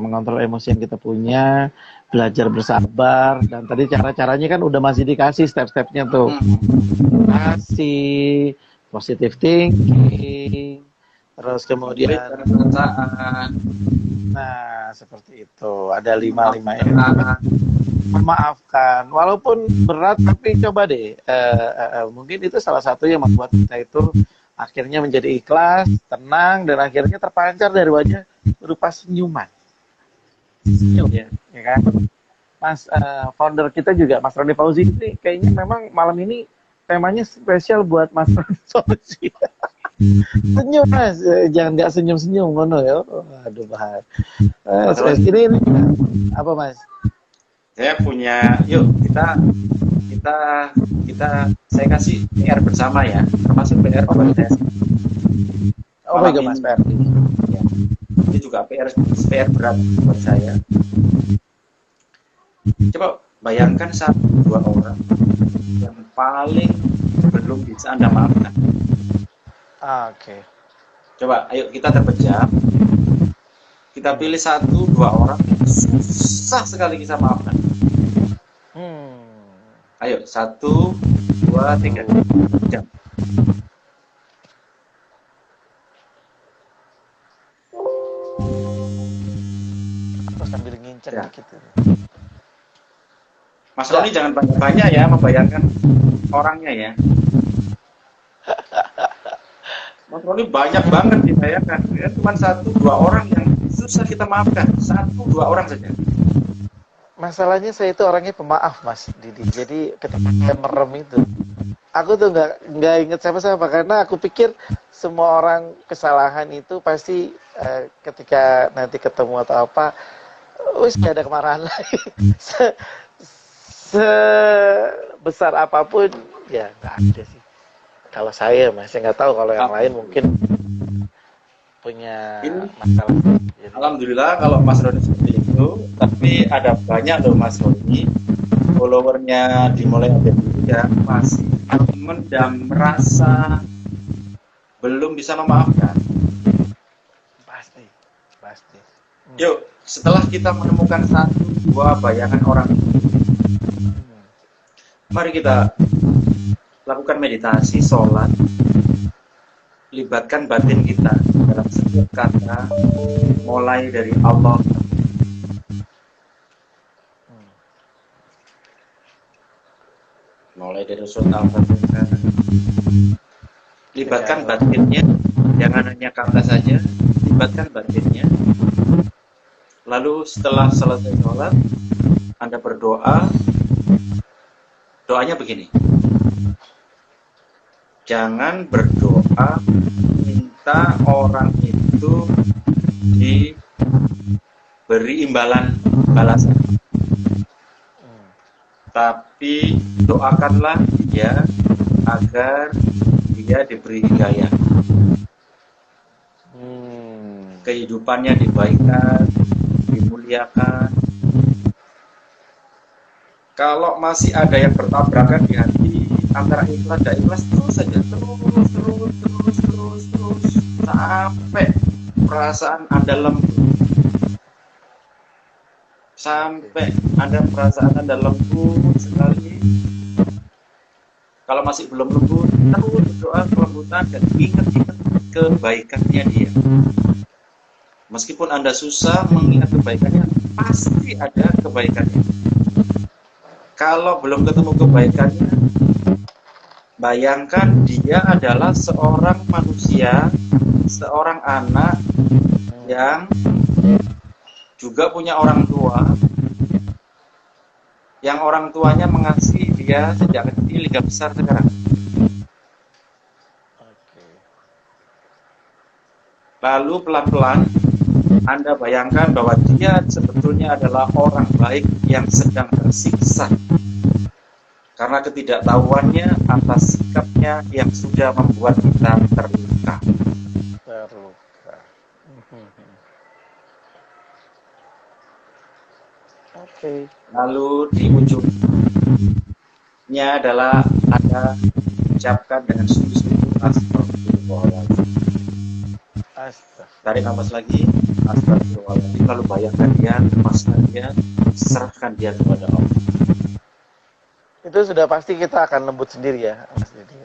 belajar bersabar, dan tadi cara-caranya kan udah masih dikasih step-stepnya tuh. Kasih, positive thinking, terus kemudian nah seperti itu, ada 5 memaafkan, walaupun berat tapi coba deh, mungkin itu salah satu yang membuat kita itu akhirnya menjadi ikhlas, tenang, dan akhirnya terpancar dari wajah berupa senyuman. Senyum, ya kan? Mas founder kita juga, Mas Roni Fauzi, ini kayaknya memang malam ini temanya spesial buat Mas Roni Fauzi. Senyum Mas, jangan nggak senyum-senyum, ngono ya. Aduh bahaya. Ini apa Mas? Saya punya, yuk kita saya kasih PR bersama ya, termasuk PR buat saya. Oh my God, Mas PR. Ya. Ini juga PR berat buat saya. Coba bayangkan 1-2 orang yang paling belum bisa Anda maafkan. Oke. Coba, ayo kita terpejam. Kita pilih 1-2 orang yang susah sekali kita maafkan. Ayo, 1, 2, 3, jam. Terus sambil ngincer Ya. gitu. Mas Roni jangan banyak-banyak ya membayangkan orangnya ya. Mas Roni banyak banget dibayangkan. Ya, cuma 1-2 orang yang susah kita maafkan. 1-2 orang saja. Masalahnya saya itu orangnya pemaaf Mas Didi. Jadi ketika saya merem itu, aku tuh nggak inget siapa-siapa karena aku pikir semua orang kesalahan itu pasti ketika nanti ketemu atau apa, wis gak ada kemarahan lagi. Sebesar apapun ya nggak ada sih. Kalau saya Mas, saya nggak tahu kalau yang lain mungkin punya masalah. Alhamdulillah kalau Mas Roni seperti itu, tapi ada banyak loh Mas Roni followernya dimulai ada dulu ya masih mendam merasa belum bisa memaafkan. Pasti pasti. Yuk, setelah kita menemukan satu dua bayangan orang, mari kita lakukan meditasi, sholat, libatkan batin kita dalam setiap kata, mulai dari Allah, mulai dari surat Al-Fatihah. Libatkan batinnya, jangan hanya kata saja, libatkan batinnya. Lalu setelah selesai sholat, Anda berdoa. Doanya begini. Jangan berdoa minta orang itu diberi imbalan balasan. Tapi doakanlah dia agar dia diberi hidayah. Kehidupannya dibaikan, dimuliakan. Kalau masih ada yang bertabrakan di hati antara ikhlas dan ikhlas, terus saja, terus sampai perasaan Anda lembut, sampai ada perasaan Anda lembut sekali. Kalau masih belum lembut, terus berdoa kelembutan dan ingat-ingat kebaikannya dia. Meskipun Anda susah mengingat kebaikannya, pasti ada kebaikannya. Kalau belum ketemu kebaikannya, bayangkan dia adalah seorang manusia, seorang anak yang juga punya orang tua, yang orang tuanya mengasihi dia sejak kecil hingga besar sekarang. Lalu pelan-pelan Anda bayangkan bahwa dia sebetulnya adalah orang baik yang sedang tersiksa karena ketidaktahuannya atas sikapnya yang sudah membuat kita terluka. Lalu di ujungnya adalah Anda ucapkan dengan sungguh-sungguh astagfirullahaladzim. Tarik nafas lagi, astagfirullahaladzim. Lalu bayangkan dia, lepaskan dia, serahkan dia kepada Allah. Itu sudah pasti kita akan lembut sendiri ya, Mas Didi.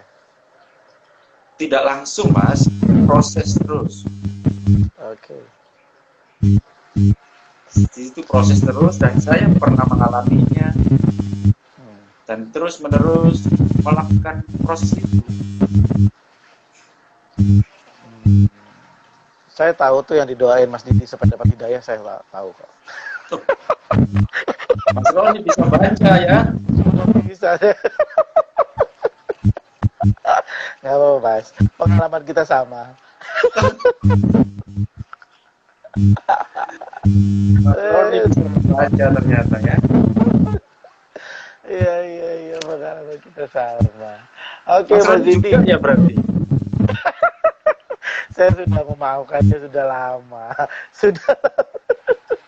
Tidak langsung, Mas, proses terus. Itu proses terus dan saya pernah mengalaminya dan terus menerus melakukan proses itu. Saya tahu tuh yang didoain Mas Didi supaya dapat hidayah, saya tahu kok. Mas Roni bisa baca ya? Bisa. Nggak apa-apa, Mas. Pengalaman kita sama. Mas Roni bisa baca ternyata ya? Iya, pengalaman kita sama. Oke, Mas Roni Didi. juga ya berarti? Saya sudah memaafkannya sudah lama. Sudah.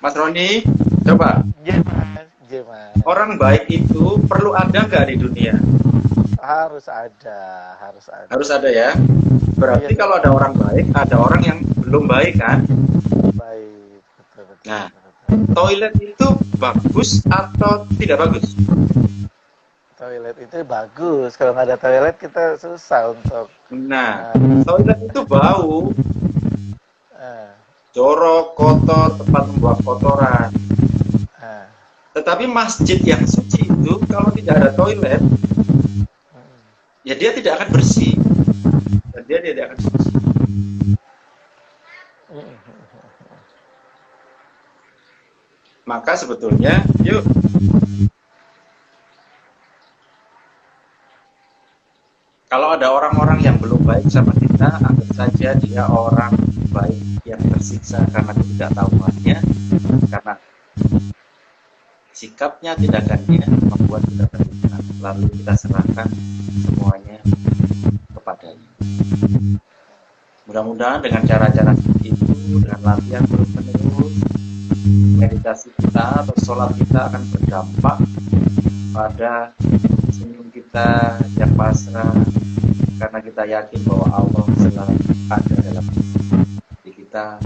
Mas Roni, coba. Mas. Orang baik itu perlu ada nggak di dunia? Harus ada. Harus ada ya. Berarti kalau ada orang baik, ada orang yang belum baik kan? Baik, betul. Nah, toilet itu bagus atau tidak bagus? Toilet itu bagus. Kalau nggak ada toilet kita susah untuk. Nah, toilet itu bau, jorok, kotor, tempat membuang kotoran. Tetapi masjid yang suci itu kalau tidak ada toilet, ya dia tidak akan bersih dan dia tidak akan suci. Maka sebetulnya, yuk kalau ada orang-orang yang belum baik sama kita, anggap saja dia orang baik yang tersiksa karena ketidaktahuannya, karena sikapnya, tindakannya membuat kita terluka. Lalu kita serahkan semuanya kepadanya. Mudah-mudahan dengan cara-cara seperti itu, dengan latihan terus-menerus, meditasi kita atau sholat kita akan berdampak pada senyum kita yang pasrah, karena kita yakin bahwa Allah selalu ada dalam diri kita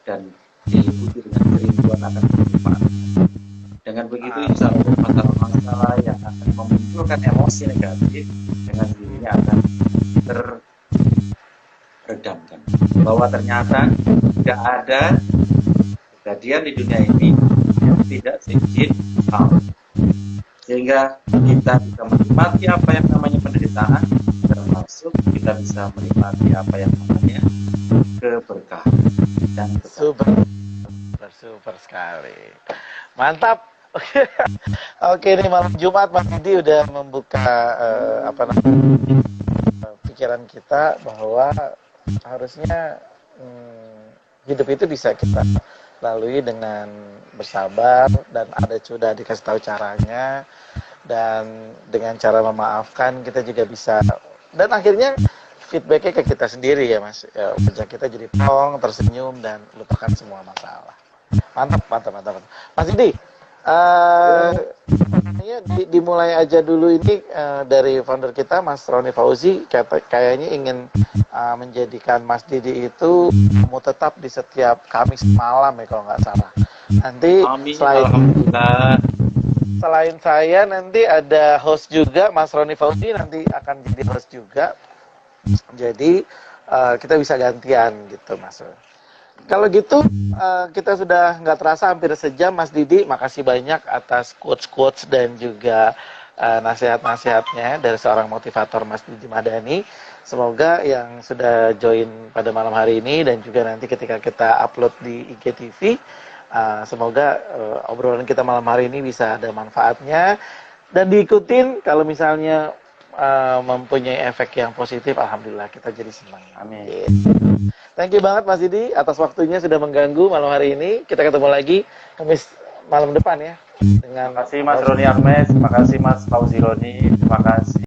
dan diliputi dengan kerinduan akan kehidupan. Dengan begitu insya Allah masalah-masalah yang akan memunculkan emosi negatif dengan sendirinya akan terredamkan. Bahwa ternyata tidak ada kejadian di dunia ini yang tidak seizin Allah. Sehingga kita bisa menikmati apa yang namanya penderitaan, termasuk kita bisa menikmati apa yang namanya keberkahan dan super sekali, mantap. Oke, ini malam Jumat Mas Didi udah membuka pikiran kita bahwa harusnya hidup itu bisa kita lalui dengan bersabar, dan sudah dikasih tahu caranya, dan dengan cara memaafkan kita juga bisa, dan akhirnya feedbacknya ke kita sendiri ya Mas, ya, wajah kita jadi plong, tersenyum, dan lupakan semua masalah. Mantap. Mas Didi, dimulai aja dulu ini dari founder kita Mas Roni Fauzi, kayaknya ingin menjadikan Mas Didi itu mau tetap di setiap Kamis malam ya kalau nggak salah. Nanti selain saya nanti ada host juga, Mas Roni Fauzi nanti akan jadi host juga. Jadi kita bisa gantian gitu Mas. Kalau gitu kita sudah nggak terasa hampir sejam Mas Didi. Makasih banyak atas quotes-quotes dan juga nasihat-nasihatnya dari seorang motivator Mas Didi Madani. Semoga yang sudah join pada malam hari ini dan juga nanti ketika kita upload di IGTV, semoga obrolan kita malam hari ini bisa ada manfaatnya dan diikutin. Kalau misalnya mempunyai efek yang positif, alhamdulillah kita jadi senang. Amin. Thank you banget Mas Didi atas waktunya sudah mengganggu malam hari ini. Kita ketemu lagi Kamis malam depan ya. Terima kasih Mas Roni Armes, terima kasih Mas Fauzi Roni, terima kasih.